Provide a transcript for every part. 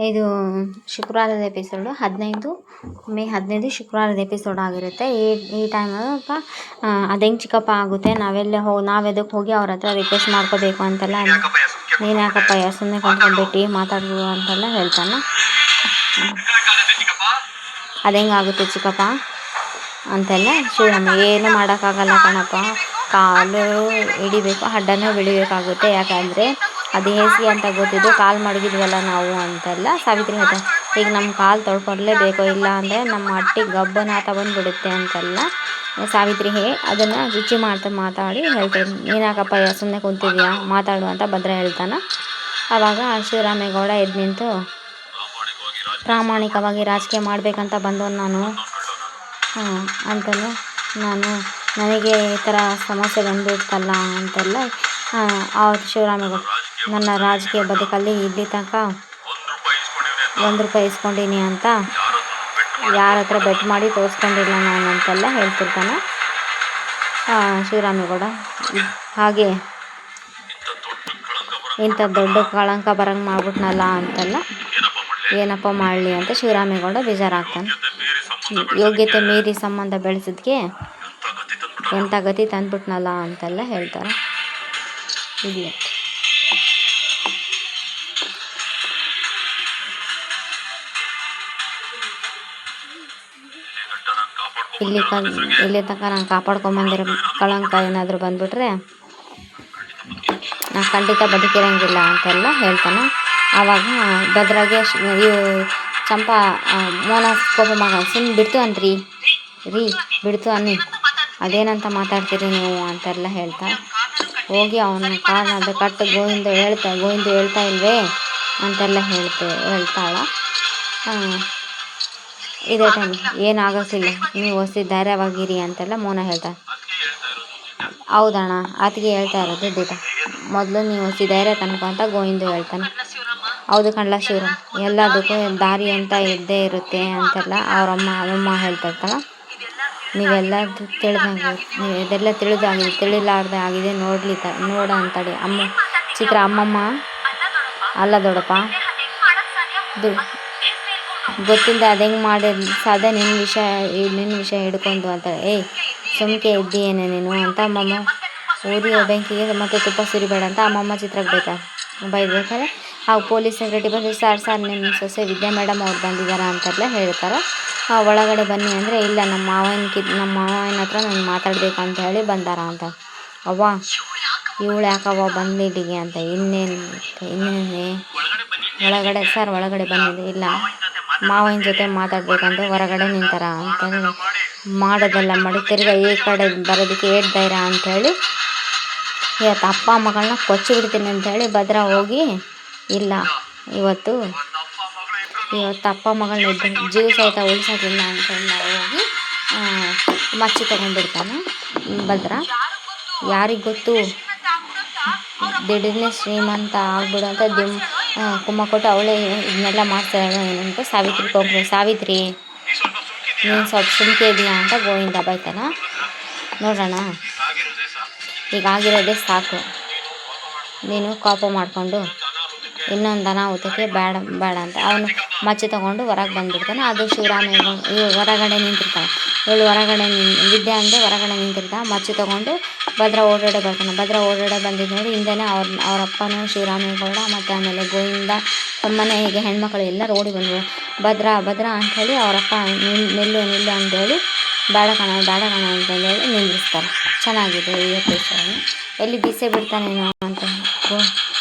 ಇದು ಶುಕ್ರವಾರದ ಎಪಿಸೋಡು 15 ಮೇ 15 ಶುಕ್ರವಾರದ ಎಪಿಸೋಡ್ ಆಗಿರುತ್ತೆ. ಈ ಟೈಮಾಗ ಅದು ಹೆಂಗೆ ಚಿಕ್ಕಪ್ಪ ಆಗುತ್ತೆ, ನಾವೆದಕ್ಕೆ ಹೋಗಿ ಅವ್ರ ಹತ್ರ ರಿಕ್ವೆಸ್ಟ್ ಮಾಡ್ಕೋಬೇಕು ಅಂತೆಲ್ಲ, ನೀನು ಯಾಕಪ್ಪ ಸುಮ್ಮನೆ ಕೊಂಡ್ಕೊಂಡ್ಬಿಟ್ಟು ಮಾತಾಡ್ಬೋದು ಅಂತೆಲ್ಲ ಹೇಳ್ತಾನೆ. ಅದು ಹೆಂಗಾಗುತ್ತೆ ಚಿಕ್ಕಪ್ಪ ಅಂತೆಲ್ಲ ಶಿವರಾಮ, ಏನು ಮಾಡೋಕ್ಕಾಗಲ್ಲ ಕಣಪ್ಪ, ಕಾಲು ಹಿಡಿಬೇಕು, ಅಡ್ಡನೂ ಬೆಳಿಬೇಕಾಗುತ್ತೆ, ಯಾಕಂದರೆ ಅದು ಹೇಸಿ ಅಂತ ಗೊತ್ತಿದ್ದು ಕಾಲು ಮಡಗಿದ್ವಲ್ಲ ನಾವು ಅಂತೆಲ್ಲ ಸಾವಿತ್ರಿ ಹೇಳ್ತಾರೆ. ಈಗ ನಮ್ಮ ಕಾಲು ತೊಳ್ಕೊಡ್ಲೇಬೇಕು, ಇಲ್ಲ ಅಂದರೆ ನಮ್ಮ ಅಟ್ಟಿಗೆ ಗಬ್ಬನಾಥ ಬಂದುಬಿಡುತ್ತೆ ಅಂತೆಲ್ಲ ಸಾವಿತ್ರಿ ಅದನ್ನು ರುಚಿ ಮಾತಾಡಿ ಹೇಳ್ತಾರೆ. ನೀನಾಕಪ್ಪ ಸುಮ್ಮನೆ ಕುಂತಿದ್ಯಾ, ಮಾತಾಡು ಅಂತ ಭದ್ರ ಹೇಳ್ತಾನೆ. ಆವಾಗ ಶಿವರಾಮೇಗೌಡ ಎದ್ದು ನಿಂತು, ಪ್ರಾಮಾಣಿಕವಾಗಿ ರಾಜಕೀಯ ಮಾಡಬೇಕಂತ ಬಂದವನು ನಾನು ಅಂತಲೂ, ನನಗೆ ಈ ಥರ ಸಮಸ್ಯೆ ಬಂದುಬಿಡ್ತಲ್ಲ ಅಂತೆಲ್ಲ ಆವತ್ತು ಶಿವರಾಮೇಗೌಡ, ನನ್ನ ರಾಜಕೀಯ ಬದುಕಲ್ಲಿ ಇಲ್ಲಿ ತನಕ ₹1 ಇಸ್ಕೊಂಡೀನಿ ಅಂತ ಯಾರ ಹತ್ರ ಬೆಟ್ ಮಾಡಿ ತೋರಿಸ್ಕೊಂಡಿಲ್ಲ ನಾನು ಅಂತೆಲ್ಲ ಹೇಳ್ತಿರ್ತಾನೆ ಶಿವರಾಮೇಗೌಡ. ಹಾಗೆ ಇಂಥ ದೊಡ್ಡ ಕಳಂಕ ಬರಂಗೆ ಮಾಡ್ಬಿಟ್ನಲ್ಲ ಅಂತೆಲ್ಲ ಏನಪ್ಪ ಮಾಡಲಿ ಅಂತ ಶಿವರಾಮೇಗೌಡ ಬೇಜಾರಾಗ್ತಾನೆ. ಯೋಗ್ಯತೆ ಮೀರಿ ಸಂಬಂಧ ಬೆಳೆಸಿದ್ಕೆ ಎಂಥ ಗತಿ ತಂದ್ಬಿಟ್ನಲ್ಲ ಅಂತೆಲ್ಲ ಹೇಳ್ತಾರೆ. ಇಲ್ಲಿ ಇಲ್ಲಿ ತನಕ ನಾನು ಕಾಪಾಡ್ಕೊಂಬಂದಿರೋ ಕಳಂಕ ಏನಾದರೂ ಬಂದುಬಿಟ್ರೆ ನಾನು ಖಂಡಿತ ಬದುಕಿರಂಗಿಲ್ಲ ಅಂತೆಲ್ಲ ಹೇಳ್ತಾನೆ. ಆವಾಗ ಭದ್ರಾಗೆ ಚಂಪಾ ಮೋನ ಕೋಪ ಮಗ, ಸುಮ್ಮನೆ ಬಿಡ್ತು ಅಂತ್ರಿ ಬಿಡ್ತು ಅನ್ನಿ, ಅದೇನಂತ ಮಾತಾಡ್ತೀರಿ ನೀವು ಅಂತೆಲ್ಲ ಹೇಳ್ತಾ, ಹೋಗಿ ಅವನ ಕಾರಣ ಕಟ್ಟು ಗೋವಿಂದು ಹೇಳ್ತಾ ಇಲ್ವೇ ಅಂತೆಲ್ಲ ಹೇಳ್ತಾಳ. ಇದೇ ಟೈಮ್ ಏನಾಗೋಕ್ಕಿಲ್ಲ, ನೀವು ಹೊಸಿ ಧೈರ್ಯವಾಗಿರಿ ಅಂತೆಲ್ಲ ಮೋನ ಹೇಳ್ತಾಳೆ. ಹೌದಣ್ಣ, ಆತಿಗೆ ಹೇಳ್ತಾ ಇರೋದು ದಿಟ, ಮೊದಲು ನೀವು ಹೊಸಿ ಧೈರ್ಯ ತನಕ ಅಂತ ಗೋವಿಂದು ಹೇಳ್ತಾನೆ. ಹೌದು ಕಣ್ಲ ಶಿವರಾಮ್, ಎಲ್ಲದಕ್ಕೂ ದಾರಿ ಅಂತ ಇದ್ದೇ ಇರುತ್ತೆ ಅಂತೆಲ್ಲ ಅವರಮ್ಮ ಹೇಳ್ತಿರ್ತಾಳೆ. ನೀವೆಲ್ಲ ಇದೆಲ್ಲ ತಿಳಿದಾಗಿದೆ, ತಿಳಿಲಾರ್ದೆ ಆಗಿದೆ ನೋಡ ಅಂತಡಿ ಚಿತ್ರ ಅಮ್ಮಮ್ಮ ಅಲ್ಲ ದೊಡ್ಡಪ್ಪ, ಗೊತ್ತಿಲ್ಲದೆ ಅದು ಹೆಂಗೆ ಮಾಡಿ ಸಾಧ್ಯ, ನಿನ್ನ ವಿಷಯ ಹಿಡ್ಕೊಂಡು ಅಂತಾಳೆ. ಸುಮ್ಕೆ ಇದ್ದೀಯೇನೆ ನೀನು ಅಂತ ಅಮ್ಮಮ್ಮ ಊರಿ ಬೆಂಕಿಗೆ ಮತ್ತೆ ತುಪ್ಪ ಸುರಿಬೇಡ ಅಂತ ಅಮ್ಮಮ್ಮ ಚಿತ್ರಕ್ಕೆ ಬೈಬೇಕಾದ್ರೆ ಆಗ ಪೊಲೀಸ್ ಸೆಕ್ರೆಟರಿ ಬಂದು, ಸರ್ ನಿಮ್ಮ ಸೊಸೆ ವಿದ್ಯಾ ಮೇಡಮ್ ಅವ್ರು ಬಂದಿದ್ದಾರೆ ಅಂತೆಲ್ಲ ಹೇಳ್ತಾರೆ. ಒಳಗಡೆ ಬನ್ನಿ ಅಂದರೆ, ಇಲ್ಲ ನಮ್ಮ ಮಾವನ ಹತ್ರ ನಾನು ಮಾತಾಡಬೇಕು ಅಂತ ಹೇಳಿ ಬಂದಾರ ಅಂತ. ಅವ್ವ ಇವಳು ಯಾಕವ್ವ ಬಂದಿಲ್ಲಿಗೆ ಅಂತ, ಇನ್ನೇನೇ ಒಳಗಡೆ ಸರ್ ಒಳಗಡೆ ಬಂದಿದೆ, ಇಲ್ಲ ಮಾವನ ಜೊತೆ ಮಾತಾಡ್ಬೇಕಂತ ಹೊರಗಡೆ ನಿಂತಾರ ಅಂತ ಮಾಡೋದೆಲ್ಲ ಮಾಡಿ ತಿರ್ಗಾ ಈ ಕಡೆ ಬರೋದಕ್ಕೆ ಏಟ್ ಧೈರ್ಯ ಅಂಥೇಳಿ ಇವತ್ತು ಅಪ್ಪ ಮಗಳನ್ನ ಕೊಚ್ಚಿ ಬಿಡ್ತೀನಿ ಅಂಥೇಳಿ ಭದ್ರ ಹೋಗಿ, ಇಲ್ಲ ಇವತ್ತು ಅಪ್ಪ ಮಗಳನ್ನ ಜೀವ ಸಹಿತ ಉಳಿಸೋದಿಲ್ಲ ಅಂತೆಲ್ಲ ಹೋಗಿ ಮಚ್ಚಿ ತೊಗೊಂಡ್ಬಿಡ್ತಾನೆ ಭದ್ರ. ಯಾರಿಗೆ ಗೊತ್ತು, ದಿಢೀರ್ನೇ ಶ್ರೀಮಂತ ಆಗ್ಬಿಡು ಅಂತ ಕುಮ್ಮ ಕೊಟ್ಟು ಅವಳೇ ಇದನ್ನೆಲ್ಲ ಮಾಡ್ತಾಳೆ ಏನಂತ ಸಾವಿತ್ರಿ ನೀನು ಸ್ವಲ್ಪ ಸುಮ್ಕೆ ಇದೆಯಾ ಅಂತ ಗೋವಿಂದ ಬೈತಾನ. ನೋಡೋಣ, ಈಗ ಆಗಿರೋದೇ ಸಾಕು, ನೀನು ಕೋಪ ಮಾಡಿಕೊಂಡು ಇನ್ನೊಂದು ಅನಾಹುತಕ್ಕೆ ಬೇಡ ಅಂತ ಅವನು ಮಚ್ಚಿ ತೊಗೊಂಡು ಹೊರಗೆ ಬಂದುಬಿಡ್ತಾನೆ. ಅದು ಶಿವರಾಮೇಗೌಡ ಹೊರಗಡೆ ನಿಂತಿರ್ತಾನೆ, ಇವಳು ಹೊರಗಡೆ ವಿದ್ಯೆ ಅಂದರೆ ಹೊರಗಡೆ ನಿಂತಿರ್ತಾನೆ. ಮಚ್ಚಿ ತೊಗೊಂಡು ಭದ್ರ ಓಡಾಡೆ ಬರ್ತಾನೆ. ಭದ್ರ ಓಡಾಡೆ ಬಂದಿದ್ದು ನೋಡಿ ಹಿಂದೆನೇ ಅವ್ರ ಅಪ್ಪನೂ ಶಿವರಾಮೇಗೌಡ ಮತ್ತು ಆಮೇಲೆ ಗೋವಿಂದ ಮನೆಗೆ ಹೆಣ್ಮಕ್ಳು ಎಲ್ಲರೂ ಓಡಿ ಬಂದರು. ಭದ್ರ ಅಂಥೇಳಿ ಅವರಪ್ಪ ನಿಲ್ಲು ಅಂಥೇಳಿ ಬೇಡ ಕಣ ಅಂತಂದೇಳಿ ನಿಲ್ಲಿಸ್ತಾರೆ. ಚೆನ್ನಾಗಿದೆ ಈ ಎಪಿಸೋಡ್. ಎಲ್ಲಿ ಬಿಸೆ ಬಿಡ್ತಾನೇನೋ ಅಂತ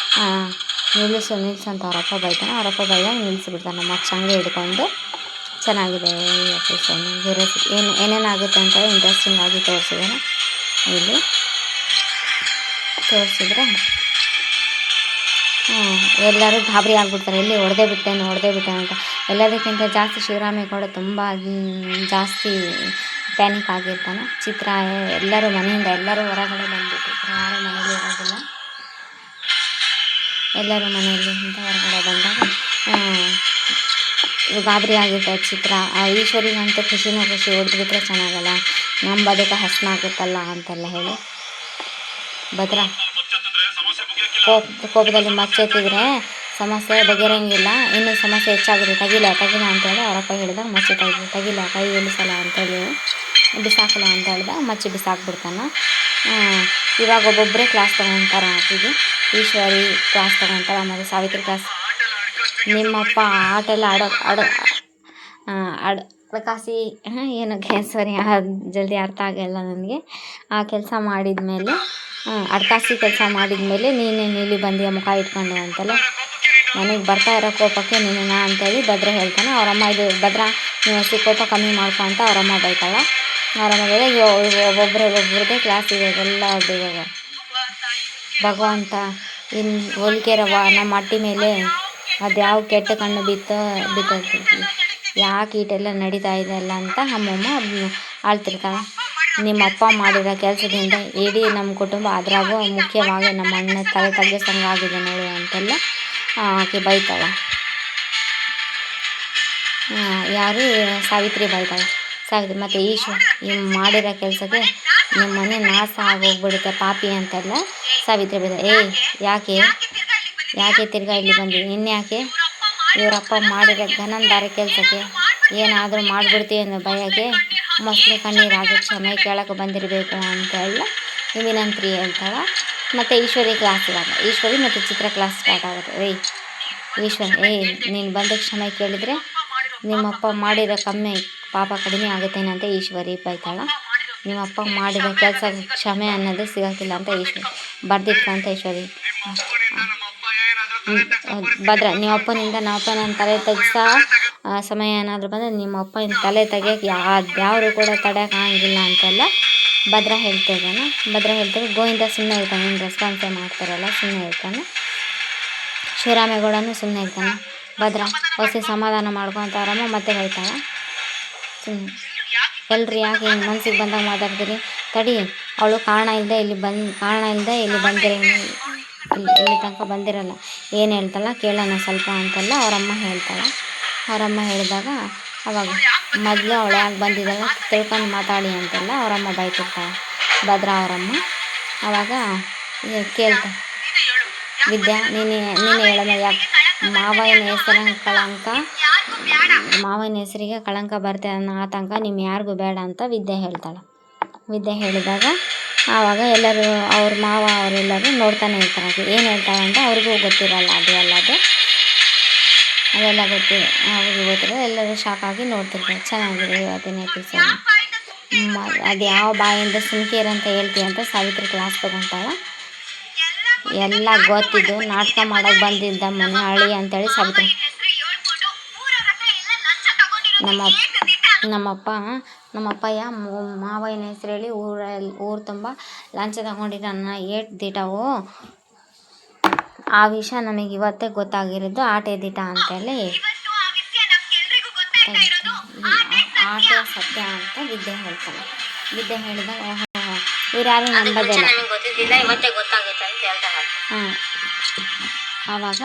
ನಿಲ್ಲಿಸು ಅಂತ ಅವರಪ್ಪ ಬೈತಾನೆ. ಅವರಪ್ಪ ಬೈದಾಗ ನಿಲ್ಲಿಸಿಬಿಡ್ತಾನೆ ಮತ್ತೆ ಹಂಗೆ ಹಿಡ್ಕೊಂಡು. ಚೆನ್ನಾಗಿದೆ ಈ ಎಪಿಸೋಡ್. ಬೇರೆ ಏನೇನಾಗುತ್ತೆ ಅಂತ ಇಂಟ್ರೆಸ್ಟಿಂಗ್ ಆಗಿ ತೋರಿಸಿದ್ದಾರೆ. ಇಲ್ಲಿ ತೋರಿಸಿದ್ರೆ ಎಲ್ಲರೂ ಗಾಬರಿ ಆಗಿಬಿಡ್ತಾರೆ, ಎಲ್ಲಿ ಹೊಡೆದೇ ಬಿಟ್ಟೇನೆ ಅಂತ. ಎಲ್ಲದಕ್ಕಿಂತ ಜಾಸ್ತಿ ಶಿವರಾಮೇಗೌಡ ತುಂಬ ಜಾಸ್ತಿ ಪ್ಯಾನಿಕ್ ಆಗಿರ್ತಾನೆ. ಚಿತ್ರ ಎಲ್ಲರೂ ಮನೆಯಿಂದ ಎಲ್ಲರೂ ಹೊರಗಡೆ ಬಂದುಬಿಟ್ಟಿರ್ತಾರೆ, ಯಾರೂ ಮನೇಲಿ ಇರೋದಿಲ್ಲ. ಎಲ್ಲರೂ ಮನೆಯಲ್ಲಿ ಅಂತ ಹೊರಗಡೆ ಬಂದಾಗ ಗಾಬರಿ ಆಗಿರ್ತಾರೆ ಚಿತ್ರ. ಈಶ್ವರಿಗಂತೂ ಖುಷಿ ಹೊಡೆದ್ಬಿಟ್ರೆ ಚೆನ್ನಾಗಲ್ಲ, ನಮ್ಮ ಬದುಕ ಹಸನಾಗುತ್ತಲ್ಲ ಅಂತೆಲ್ಲ ಹೇಳಿ ಭದ್ರ ಕೋಪದಲ್ಲಿ ಮಚ್ಚೆತ್ತಿದ್ರೆ ಸಮಸ್ಯೆ ಬಗೆಹರಂಗಿಲ್ಲ, ಇನ್ನೂ ಸಮಸ್ಯೆ ಹೆಚ್ಚಾಗುತ್ತೆ, ತೆಗಿಲ ಅಂತೇಳಿ ಅವರಪ್ಪ ಹೇಳಿದಾಗ ಮಚ್ಚಿ ತೆಗಿಲ ಕೈ ಇಳಿಸಲ್ಲ ಅಂತೇಳಿ ಬಿಸಾಕಲ್ಲ ಅಂತ ಹೇಳಿದಾಗ ಮಚ್ಚಿ ಬಿಸಾಕ್ಬಿಡ್ತಾನೆ. ಇವಾಗ ಒಬ್ಬೊಬ್ಬರೇ ಕ್ಲಾಸ್ ತೊಗೊತಾರೆ ಆಕೆಗೆ. ಈಶ್ವರಿ ಕ್ಲಾಸ್ ತೊಗೊತಾಳೆ, ಮತ್ತು ಸಾವಿತ್ರಿ ಕ್ಲಾಸ್. ನಿಮ್ಮಪ್ಪ ಆಟ ಎಲ್ಲ ಅಡಕಾಸಿ ಏನಕ್ಕೆ ಸಾರಿ ಜಲ್ದಿ ಅರ್ಥ ಆಗಲ್ಲ ನನಗೆ. ಆ ಕೆಲಸ ಮಾಡಿದ್ಮೇಲೆ ಅಡಕಾಸಿ ಕೆಲಸ ಮಾಡಿದ್ಮೇಲೆ ನೀನೇನು ಇಲ್ಲಿ ಬಂದಿಯ ಮುಖ ಇಟ್ಕೊಂಡು ಅಂತಲ್ಲ, ನನಗೆ ಬರ್ತಾ ಇರೋ ಕೋಪಕ್ಕೆ ನೀನೇನ ಅಂತೇಳಿ ಭದ್ರ ಹೇಳ್ತಾನೆ. ಅವರಮ್ಮ ಇದು ಭದ್ರ ನೀವು ಅಷ್ಟು ಕೋಪ ಕಮ್ಮಿ ಮಾಡ್ಕೊ ಅಂತ ಅವರಮ್ಮ ಬೈತಾಳೆ. ಅವರಮ್ಮ ಬೈದಾಗ ಒಬ್ಬೊಬ್ಬರದೇ ಕ್ಲಾಸ್ ಇವಾಗೆಲ್ಲ ಇವಾಗ ಭಗವಂತ ಇನ್ನು ಹೋಲಿಕೆ ರವ ನಮ್ಮ ಅಟ್ಟಿ ಮೇಲೆ ಅದು ಯಾವ ಕೆಟ್ಟ ಕಣ್ಣು ಬಿತ್ತೈತಿ, ಯಾಕೆ ಈಟೆಲ್ಲ ನಡೀತಾ ಇದೆಯಲ್ಲ ಅಂತ ನಮ್ಮಮ್ಮ ಆಳ್ತಿರ್ತಾಳೆ. ನಿಮ್ಮಪ್ಪ ಮಾಡಿರೋ ಕೆಲಸದಿಂದ ಇಡೀ ನಮ್ಮ ಕುಟುಂಬ, ಅದ್ರಾಗೂ ಮುಖ್ಯವಾಗಿ ನಮ್ಮ ಅಣ್ಣ ತಲೆ ತಗ್ಗಿಸಂಗಾಗಿದೆ ನೋಡು ಅಂತೆಲ್ಲ ಆಕೆ ಬೈತಾಳೆ. ಯಾರು ಸಾವಿತ್ರಿ ಬೈತಾಳೆ. ಮತ್ತು ಈ ಮಾಡಿರೋ ಕೆಲಸಕ್ಕೆ ನಿಮ್ಮ ಮನೆ ನಾಶ ಆಗೋಗ್ಬಿಡುತ್ತೆ ಪಾಪಿ ಅಂತೆಲ್ಲ ಸಾವಿತ್ರಿ ಬೈತಾಳೆ. ಯಾಕೆ ತಿರ್ಗಾ ಇಲ್ಲಿ ಬಂದಿ, ಇನ್ಯಾಕೆ ಇವರಪ್ಪ ಮಾಡಿರೋ ಘನಂದಾರ ಕೆಲಸಕ್ಕೆ ಏನಾದರೂ ಮಾಡಿಬಿಡ್ತೀವಿ ಅನ್ನೋ ಭಯಕ್ಕೆ ಮೊಸಳೆ ಕಣ್ಣೀರು ಹಾಕಿ ಕ್ಷಮೆ ಕೇಳಕ್ಕೆ ಬಂದಿರಬೇಕು ಅಂತೆಲ್ಲ ವಿನಂತ್ರಿ ಹೇಳ್ತಾಳೆ. ಮತ್ತು ಈಶ್ವರಿ ಕ್ಲಾಸ್ ಇವಾಗ ಈಶ್ವರಿ ಮತ್ತು ಚಿತ್ರ ಕ್ಲಾಸ್ ಸ್ಟಾರ್ಟ್ ಆಗುತ್ತೆ. ಈಶ್ವರಿ ನೀನು ಬಂದು ಕ್ಷಮೆ ಕೇಳಿದರೆ ನಿಮ್ಮಪ್ಪ ಮಾಡಿರೋ ಪಾಪ ಕಡಿಮೆ ಆಗುತ್ತೇನೆ ಅಂತ ಈಶ್ವರಿ ಬೈತಾಳೆ. ನಿಮ್ಮಪ್ಪ ಮಾಡಿರೋ ಕೆಲಸ ಕ್ಷಮೆ ಅನ್ನೋದು ಸಿಗೋಕ್ಕಿಲ್ಲ ಅಂತ ಈಶ್ವರಿ ಬರ್ದಿಟ್ಕಂತ ಈಶ್ವರಿ. ಭದ್ರ ನಿಮ್ಮಪ್ಪನಿಂದ ನಮ್ಮಪ್ಪ ನನ್ನ ತಲೆ ತೆಗ್ಸೋ ಸಮಯ ಏನಾದರೂ ಬಂದರೆ ನಿಮ್ಮಪ್ಪನ ತಲೆ ತೆಗಿಯೋಕ್ಕೆ ಯಾರು ಕೂಡ ತಡೆಯೋಕ್ಕಾಗಿಲ್ಲ ಅಂತೆಲ್ಲ ಭದ್ರ ಹೇಳ್ತಿದ್ದಾನೆ. ಗೋವಿಂದ ಸುಮ್ಮನೆ ಇರ್ತಾನೆ, ನೀನು ರೆಸ್ಪಾನ್ಸೇ ಮಾಡ್ತಾರಲ್ಲ ಸುಮ್ಮನೆ ಇರ್ತಾನೆ. ಶಿವರಾಮೇಗೌಡನೂ ಸುಮ್ಮನೆ ಇರ್ತಾನೆ. ಭದ್ರ ಹೊಸ ಸಮಾಧಾನ ಮಾಡ್ಕೊತಾರಮ್ಮ ಮತ್ತೆ ಬೈತಾಳೆ. ಸುಮ್ಮನೆ ಎಲ್ರಿ ಯಾಕೆ ಹಿಂಗೆ ಮನ್ಸಿಗೆ ಬಂದಾಗ ಮಾತಾಡ್ತೀರಿ, ತಡಿ ಅವಳು ಕಾರಣ ಇಲ್ಲದೆ ಇಲ್ಲಿ ತನಕ ಬಂದಿರಲ್ಲ, ಏನು ಹೇಳ್ತಾಳ ಕೇಳೋಣ ಸ್ವಲ್ಪ ಅಂತೆಲ್ಲ ಅವರಮ್ಮ ಹೇಳ್ತಾಳೆ. ಅವರಮ್ಮ ಹೇಳಿದಾಗ ಅವಾಗ ಮೊದಲು ಅವಳು ಯಾಕೆ ಬಂದಿದ್ದಾಳೆ ತಿಳ್ಕೊಂಡು ಮಾತಾಡಿ ಅಂತೆಲ್ಲ ಅವರಮ್ಮ ಬೈತಿರ್ತಾಳೆ ಭದ್ರ ಅವರಮ್ಮ. ಆವಾಗ ಕೇಳ್ತಾ ವಿದ್ಯಾ ನೀನು ಹೇಳೋಣ, ಯಾಕೆ ಮಾವನ ಹೆಸರಿಗೆ ಕಳಂಕ ಬರ್ತದೆ ಅನ್ನೋ ಆತಂಕ ನಿಮ್ಮ ಯಾರಿಗೂ ಬೇಡ ಅಂತ ವಿದ್ಯೆ ಹೇಳ್ತಾಳೆ. ವಿದ್ಯೆ ಹೇಳಿದಾಗ ಆವಾಗ ಎಲ್ಲರೂ ಅವ್ರ ಮಾವ ಅವರೆಲ್ಲರೂ ನೋಡ್ತಾನೆ ಇರ್ತಾರೆ. ಏನು ಹೇಳ್ತಾಳೆ ಅಂತ ಅವ್ರಿಗೂ ಗೊತ್ತಿರಲ್ಲ, ಅದೆಲ್ಲ ಅವ್ರಿಗೂ ಗೊತ್ತಿರೋ ಎಲ್ಲರೂ ಶಾಕ್ ಆಗಿ ನೋಡ್ತಿರ್ತಾರೆ. ಚೆನ್ನಾಗಿದೆ ಇವತ್ತಿನ ಎಪಿಸೋಡ್. ಅದು ಯಾವ ಬಾಯಿಂದ ಸುಮ್ಕೇರ್ ಅಂತ ಹೇಳ್ತೀವಿ ಅಂತ ಸಾವಿತ್ರಿ ಕ್ಲಾಸ್ ತೊಗೊತಾಳೆ. ಎಲ್ಲ ಗೊತ್ತಿದ್ದು ನಾಟಕ ಮಾಡೋಕೆ ಬಂದಿದ್ದ ಮನೆ ಹಳ್ಳಿ ಅಂತೇಳಿ ಸಾವಿತ್ರಿ. ನಮ್ಮಪ್ಪಯ್ಯ ಮಾವಯ್ಯನ ಹೆಸರು ಹೇಳಿ ಊರು ತುಂಬ ಲಂಚ ತಗೊಂಡಿದ್ದಾನ, ಏಟ್ ದಿಟವು ಆ ವಿಷಯ ನಮಗೆ ಇವತ್ತೇ ಗೊತ್ತಾಗಿರೋದು, ಆಟೆ ದಿಟ ಅಂತೇಳಿ ಆಟೆ ಸತ್ಯ ಅಂತ ವಿದ್ಯೆ ಹೇಳ್ತಾಳೆ. ವಿದ್ಯೆ ಹೇಳಿದಾಗ ಇವ್ರು ಯಾರು ನಂಬೋದಿಲ್ಲ, ಆವಾಗ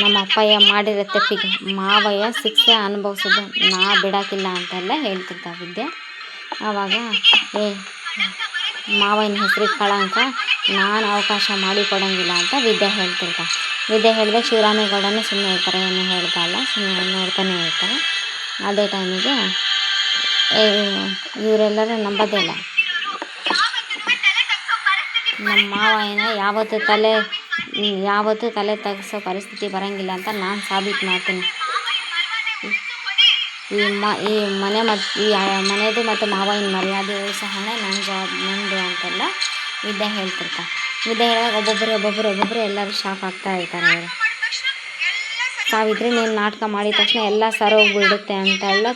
ನಮ್ಮ ಅಪ್ಪಯ್ಯ ಮಾಡಿರೋ ತಪ್ಪಿಗೆ ಮಾವಯ್ಯ ಶಿಕ್ಷೆ ಅನುಭವಿಸೋದು ನಾ ಬಿಡೋಕ್ಕಿಲ್ಲ ಅಂತೆಲ್ಲ ಹೇಳ್ತಿರ್ತಾವೆ ವಿದ್ಯೆ. ಆವಾಗ ಮಾವಯ್ಯನ ಹೆಸ್ರಿಗೆ ಕಳಂಕ ನಾನು ಅವಕಾಶ ಮಾಡಿಕೊಡೋಂಗಿಲ್ಲ ಅಂತ ವಿದ್ಯೆ ಹೇಳ್ತಿರ್ತಾಳೆ. ವಿದ್ಯೆ ಹೇಳಿದಾಗ ಶಿವರಾಮೇಗೌಡನೂ ಸುಮ್ಮನೆ ಇರ್ತಾರೆ, ಏನು ಹೇಳ್ತಾಯಿಲ್ಲ, ಸುಮ್ಮನೆ ನೋಡ್ತಾನೆ ಇರ್ತಾರೆ. ಅದೇ ಟೈಮಿಗೆ ಇವರೆಲ್ಲರೂ ನಂಬೋದೇ ಇಲ್ಲ. ನಮ್ಮ ಮಾವಯ್ಯನ ಯಾವತ್ತೂ ತಲೆ ತಗ್ಸೋ ಪರಿಸ್ಥಿತಿ ಬರೋಂಗಿಲ್ಲ ಅಂತ ನಾನು ಸಾಬೀತು ಮಾಡ್ತೀನಿ. ಈ ಮನೆದು ಮತ್ತು ಮಾವಯ್ಯನ ಮರ್ಯಾದೆ ಉಳಿಸೋ ಹೊಣೆ ನಂದು ಅಂತೆಲ್ಲ ವಿದ್ಯೆ ಹೇಳ್ತಿರ್ತಾರೆ. ವಿದ್ಯೆ ಹೇಳಿದಾಗ ಒಬ್ಬೊಬ್ಬರು ಎಲ್ಲರೂ ಶಾಕ್ ಆಗ್ತಾ ಇರ್ತಾರೆ. ಅವರು ಸಾವಿತ್ರಿ ನೀನು ನಾಟಕ ಮಾಡಿದ ತಕ್ಷಣ ಎಲ್ಲ ಸರಿ ಹೋಗ್ಬಿಡುತ್ತೆ ಅಂತೆಲ್ಲ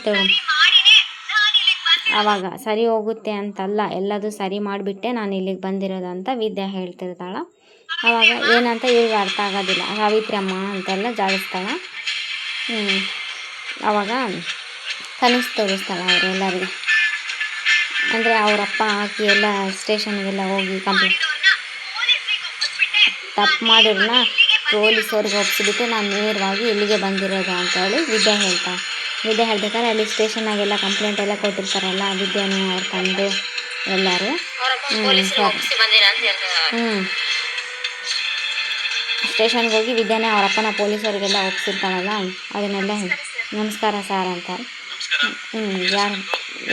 ಆವಾಗ ಸರಿ ಹೋಗುತ್ತೆ ಅಂತಲ್ಲ, ಎಲ್ಲದೂ ಸರಿ ಮಾಡಿಬಿಟ್ಟೆ ನಾನು ಇಲ್ಲಿಗೆ ಬಂದಿರೋದು ಅಂತ ವಿದ್ಯೆ ಹೇಳ್ತಿರ್ತಾಳೆ. ಆವಾಗ ಏನಂತ ಇವ್ರಿಗೆ ಅರ್ಥ ಆಗೋದಿಲ್ಲ. ಸಾವಿತ್ರಿ ಅಮ್ಮ ಅಂತೆಲ್ಲ ಜಾಡಿಸ್ತಾಳೆ. ಆವಾಗ ಕನಸು ತೋರಿಸ್ತಾಳೆ ಅವರೆಲ್ಲರಿಗೆ. ಅಂದರೆ ಅವರಪ್ಪ ಹಾಕಿ ಎಲ್ಲ ಸ್ಟೇಷನ್ಗೆಲ್ಲ ಹೋಗಿ ಕಂಪ್ಲೇಂಟ್ ತಪ್ಪು ಮಾಡಿರನ್ನ ಪೊಲೀಸವ್ರಿಗೆ ಒಪ್ಪಿಸಿಬಿಟ್ಟು ನಾನು ನೇರವಾಗಿ ಇಲ್ಲಿಗೆ ಬಂದಿರೋದು ಅಂತೇಳಿ ವಿದ್ಯೆ ಹೇಳ್ತಾಳೆ. ವಿದ್ಯೆ ಹೇಳ್ಬೇಕಾದ್ರೆ ಅಲ್ಲಿ ಸ್ಟೇಷನ್ನಾಗೆಲ್ಲ ಕಂಪ್ಲೇಂಟ್ ಎಲ್ಲ ಕೊಟ್ಟಿರ್ತಾರಲ್ಲ, ವಿದ್ಯಾನು ಅವ್ರ ತಂದೆ ಎಲ್ಲರೂ. ಸ್ಟೇಷನ್ಗೆ ಹೋಗಿ ವಿದ್ಯಾನೇ ಅವ್ರ ಅಪ್ಪನ ಪೊಲೀಸರಿಗೆಲ್ಲ ಒಪ್ಸಿರ್ತಾಳಲ್ಲ, ಅದನ್ನೆಲ್ಲ ನಮಸ್ಕಾರ ಸಾರ್ ಅಂತ. ಯಾರು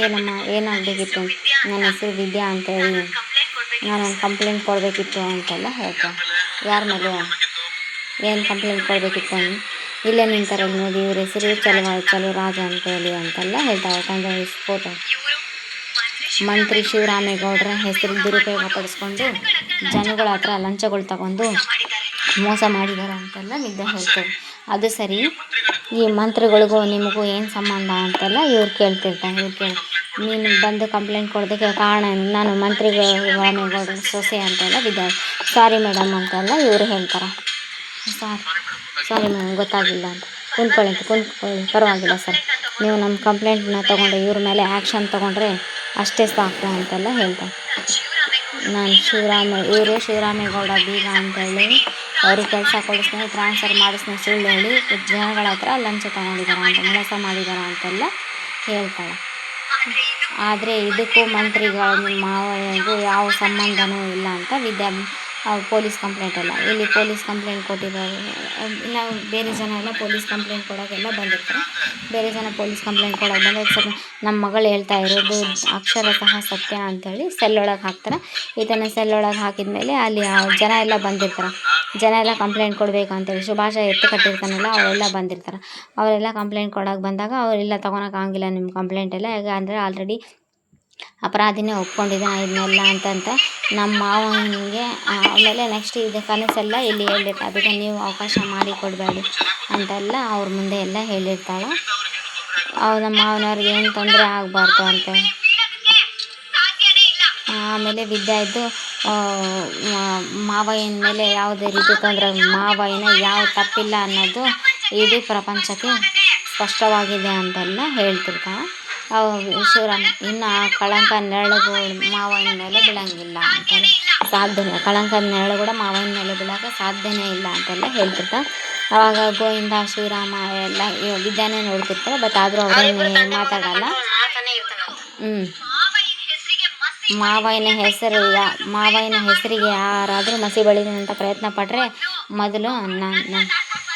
ಏನಮ್ಮ ಏನಾಗಬೇಕಿತ್ತು? ನನ್ನ ಹೆಸರು ವಿದ್ಯಾ ಅಂತೇಳಿ ನಾನೊಂದು ಕಂಪ್ಲೇಂಟ್ ಕೊಡಬೇಕಿತ್ತು ಅಂತೆಲ್ಲ ಹೇಳ್ತಾಳೆ. ಯಾರ ಮೇಲೆ ಏನು ಕಂಪ್ಲೇಂಟ್ ಕೊಡಬೇಕಿತ್ತು? ಇಲ್ಲೇ ನಿಂತಾರಲ್ಲಿ ನೋಡಿ, ಇವ್ರ ಹೆಸರು ಚಲುವರಾಜ ಅಂತೇಳಿ ಅಂತೆಲ್ಲ ಹೇಳ್ತಾಳೆ. ಯಾಕಂದರೆ ಫೋಟೋ ಮಂತ್ರಿ ಶಿವರಾಮೇಗೌಡರ ಹೆಸರು ದುರುಪಯೋಗ ಪಡಿಸ್ಕೊಂಡು ಜನಗಳ ಹತ್ರ ಲಂಚಗಳು ತಗೊಂಡು ಮೋಸ ಮಾಡಿದ್ದಾರೆ ಅಂತೆಲ್ಲ ವಿದ್ಯೆ ಹೇಳ್ತಾರೆ. ಅದು ಸರಿ, ಈ ಮಂತ್ರಿಗಳಿಗೂ ನಿಮಗೂ ಏನು ಸಂಬಂಧ ಅಂತೆಲ್ಲ ಇವ್ರು ಕೇಳ್ತಿರ್ತಾರೆ. ನೀನು ಬಂದು ಕಂಪ್ಲೇಂಟ್ ಕೊಡೋದಕ್ಕೆ ಕಾರಣ ಏನು? ನಾನು ಮಂತ್ರಿ ಶಿವರಾಮೇಗೌಡರ ಸೊಸೆ ಅಂತೆಲ್ಲ ವಿದ್ಯೆ ಸಾರಿ ಮೇಡಮ್ ಅಂತೆಲ್ಲ ಇವರು ಹೇಳ್ತಾರೆ. ಸಾರಿ ಮೇಡಮ್ ಗೊತ್ತಾಗಿಲ್ಲ ಅಂತ. ಕುಂತ್ಕೊಳ್ಳಿ ಪರವಾಗಿಲ್ಲ ಸರ್, ನೀವು ನಮ್ಮ ಕಂಪ್ಲೇಂಟ್ನ ತೊಗೊಂಡು ಇವ್ರ ಮೇಲೆ ಆ್ಯಕ್ಷನ್ ತೊಗೊಂಡ್ರೆ ಅಷ್ಟೇ ಸಾಕು ಅಂತೆಲ್ಲ ಹೇಳ್ತಾರೆ. ನಾನು ಇವರು ಶಿವರಾಮೇಗೌಡ ಬೀಗ ಅಂತೇಳಿ ಅವ್ರಿಗೆ ಕೆಲಸ ಕೊಡಿಸ್ತೀನಿ, ಟ್ರಾನ್ಸ್ಫರ್ ಮಾಡಿಸ್ತೀನಿ ಸುಳ್ಳು ಹೇಳಿ ಜನಗಳ ಹತ್ರ ಲಂಚ ತೊಗೊಂಡಿದ್ದಾರೆ ಅಂತ, ಮೋಸ ಮಾಡಿದ್ದಾರೆ ಅಂತೆಲ್ಲ ಹೇಳ್ತಾಳೆ. ಆದರೆ ಇದಕ್ಕೂ ಮಂತ್ರಿಗಳ ಮಾವನಿಗೂ ಯಾವ ಸಂಬಂಧನೂ ಇಲ್ಲ ಅಂತ ಪೊಲೀಸ್ ಕಂಪ್ಲೇಂಟ್ ಎಲ್ಲ ಇಲ್ಲಿ ಪೊಲೀಸ್ ಕಂಪ್ಲೇಂಟ್ ಕೊಟ್ಟಿದ್ದಾರೆ. ನಾವು ಬೇರೆ ಜನ ಎಲ್ಲ ಪೊಲೀಸ್ ಕಂಪ್ಲೇಂಟ್ ಕೊಡೋಕ್ಕೆಲ್ಲ ಬಂದಿರ್ತಾರೆ. ಬೇರೆ ಜನ ಪೊಲೀಸ್ ಕಂಪ್ಲೇಂಟ್ ಕೊಡೋಕೆ ಬಂದಾಗ ನಮ್ಮ ಮಗಳು ಹೇಳ್ತಾ ಇರೋದು ಅಕ್ಷರತಃ ಸತ್ಯ ಅಂಥೇಳಿ ಸೆಲ್ಲೊಳಗೆ ಹಾಕ್ತಾರೆ. ಇದನ್ನು ಸೆಲ್ಲೊಳಗೆ ಹಾಕಿದ್ಮೇಲೆ ಅಲ್ಲಿ ಜನ ಎಲ್ಲ ಬಂದಿರ್ತಾರೆ. ಜನ ಎಲ್ಲ ಕಂಪ್ಲೇಂಟ್ ಕೊಡಬೇಕು ಅಂತೇಳಿ ಸುಭಾಷ ಎತ್ತು ಕಟ್ಟಿರ್ತಾನಲ್ಲ ಅವರೆಲ್ಲ ಬಂದಿರ್ತಾರೆ. ಅವರೆಲ್ಲ ಕಂಪ್ಲೇಂಟ್ ಕೊಡೋಕೆ ಬಂದಾಗ ಅವರೆಲ್ಲ ತೊಗೊಳಕ್ಕಾಗಿಲ್ಲ ನಿಮ್ಮ ಕಂಪ್ಲೇಂಟ್ ಎಲ್ಲ, ಹೇಗೆ ಅಂದರೆ ಆಲ್ರೆಡಿ ಅಪರಾಧಿನೇ ಒಪ್ಕೊಂಡಿದ್ದಾನೆ ಇದನ್ನೆಲ್ಲ ಅಂತಂತ ನಮ್ಮ ಮಾವನಿಗೆ. ಆಮೇಲೆ ನೆಕ್ಸ್ಟ್ ಇದು ಕನಸೆಲ್ಲ ಇಲ್ಲಿ ಹೇಳಿರ್ತಾರೆ. ಅದಕ್ಕೆ ನೀವು ಅವಕಾಶ ಮಾಡಿ ಕೊಡಬೇಡಿ ಅಂತೆಲ್ಲ ಅವ್ರ ಮುಂದೆ ಎಲ್ಲ ಹೇಳಿರ್ತಾಳೆ. ನಮ್ಮ ಮಾವನವ್ರಿಗೆ ಏನು ತೊಂದರೆ ಆಗಬಾರ್ದು ಅಂತ. ಆಮೇಲೆ ವಿದ್ಯಾ ಇದ್ದು ಮಾವಯ್ಯನ ಮೇಲೆ ಯಾವುದೇ ರೀತಿ ತೊಂದರೆ, ಮಾವಯ್ಯನ ಯಾವ ತಪ್ಪಿಲ್ಲ ಅನ್ನೋದು ಇಡೀ ಪ್ರಪಂಚಕ್ಕೆ ಸ್ಪಷ್ಟವಾಗಿದೆ ಅಂತೆಲ್ಲ ಹೇಳ್ತಿರ್ತಾಳೆ. ಶಿವರಾಮ್ ಇನ್ನು ಆ ಕಳಂಕ ನೆರಳು ಮಾವನ ಮೇಲೆ ಬೀಳಂಗಿಲ್ಲ ಅಂತೆಲ್ಲ ಸಾಧ್ಯನೇ, ಕಳಂಕದ ನೆರಳು ಕೂಡ ಮಾವನ ಮೇಲೆ ಬೀಳೋಕೆ ಸಾಧ್ಯನೇ ಇಲ್ಲ ಅಂತೆಲ್ಲ ಹೇಳ್ತಿರ್ತಾರೆ. ಆವಾಗ ಗೋವಿಂದ ಶಿವರಾಮ ಎಲ್ಲ ವಿದ್ಯಾನೇ ನೋಡ್ತಿರ್ತಾರೆ. ಬಟ್ ಆದರೂ ಅವ್ರೇನು ಮಾತಾಡಲ್ಲ. ಮಾವಯ್ಯನ ಹೆಸರಿಗೆ ಯಾರಾದರೂ ಮಸಿ ಬಳಿದಂಥ ಪ್ರಯತ್ನ ಪಟ್ಟರೆ ಮೊದಲು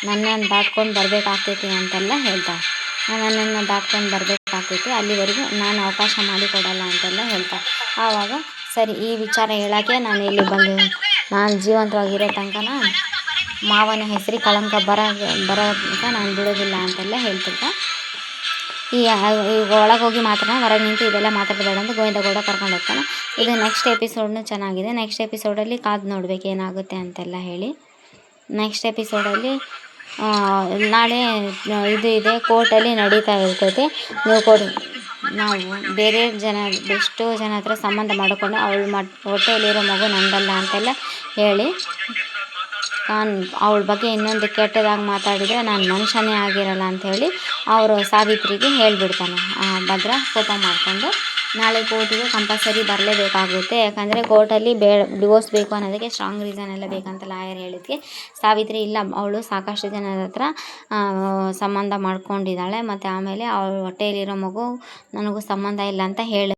ನನ್ನನ್ನು ದಾಟ್ಕೊಂಡು ಬರಬೇಕಾಗ್ತೈತಿ ಅಂತೆಲ್ಲ ಹೇಳ್ತಾರೆ. ನನ್ನನ್ನು ದಾಟ್ಕೊಂಡು ಬರಬೇಕಾಗ್ತೈತಿ, ಅಲ್ಲಿವರೆಗೂ ನಾನು ಅವಕಾಶ ಮಾಡಿಕೊಡಲ್ಲ ಅಂತೆಲ್ಲ ಹೇಳ್ತಾರೆ. ಆವಾಗ ಸರಿ, ಈ ವಿಚಾರ ಹೇಳೋಕ್ಕೆ ನಾನು ಇಲ್ಲಿ ಬಂದು ನಾನು ಜೀವಂತವಾಗಿರೋ ತನಕ ಮಾವನ ಹೆಸರಿಗೆ ಕಳಂಕ ಬರೋಕ್ಕೆ ನಾನು ಬಿಡೋದಿಲ್ಲ ಅಂತೆಲ್ಲ ಹೇಳ್ತಿರ್ತಾರೆ. ಈಗ ಒಳಗೆ ಹೋಗಿ ಮಾತಾಡೋಣ, ಹೊರಗೆ ನಿಂತು ಇದೆಲ್ಲ ಮಾತಾಡಬೇಡ ಅಂತ ಗೋವಿಂದಗೌಡ ಕರ್ಕೊಂಡು ಹೋಗ್ತಾನೆ. ಇದು ನೆಕ್ಸ್ಟ್ ಎಪಿಸೋಡ್ನು ಚೆನ್ನಾಗಿದೆ. ನೆಕ್ಸ್ಟ್ ಎಪಿಸೋಡಲ್ಲಿ ಕಾದು ನೋಡಬೇಕು ಏನಾಗುತ್ತೆ ಅಂತೆಲ್ಲ ಹೇಳಿ. ನೆಕ್ಸ್ಟ್ ಎಪಿಸೋಡಲ್ಲಿ ನಾಳೆ ಇದು ಇದೆ, ಕೋರ್ಟಲ್ಲಿ ನಡೀತಾ ಇರ್ತೈತೆ. ನಾವು ಬೇರೆ ಎಷ್ಟೋ ಜನ ಹತ್ರ ಸಂಬಂಧ ಮಾಡಿಕೊಂಡು ಹೊಟ್ಟೆಯಲ್ಲಿರೋ ಮಗು ನಂದಲ್ಲ ಅಂತೆಲ್ಲ ಹೇಳಿ ಅವಳ ಬಗ್ಗೆ ಇನ್ನೊಂದು ಕೆಟ್ಟದಾಗಿ ಮಾತಾಡಿದರೆ ನಾನು ಮನುಷ್ಯನೇ ಆಗಿರಲ್ಲ ಅಂಥೇಳಿ ಅವರು ಸಾವಿತ್ರಿಗೆ ಹೇಳಿಬಿಡ್ತಾನೆ. ಭದ್ರ ಕೋಪ ಮಾಡಿಕೊಂಡು ನಾಳೆ ಕೋರ್ಟಿಗೆ ಕಂಪಲ್ಸರಿ ಬರಲೇಬೇಕಾಗುತ್ತೆ. ಯಾಕಂದರೆ ಕೋರ್ಟಲ್ಲಿ ಡಿವೋರ್ಸ್ ಬೇಕು ಅನ್ನೋದಕ್ಕೆ ಸ್ಟ್ರಾಂಗ್ ರೀಸನ್ ಎಲ್ಲ ಬೇಕಂತ ಲಾಯರ್ ಹೇಳಿದ್ಕೆ ಸಾವಿತ್ರಿ ಇಲ್ಲ, ಅವಳು ಸಾಕಷ್ಟು ಜನದ ಹತ್ರ ಸಂಬಂಧ ಮಾಡ್ಕೊಂಡಿದ್ದಾಳೆ, ಮತ್ತು ಆಮೇಲೆ ಅವಳ ಹೊಟ್ಟೆಯಲ್ಲಿರೋ ಮಗು ನನಗೂ ಸಂಬಂಧ ಇಲ್ಲ ಅಂತ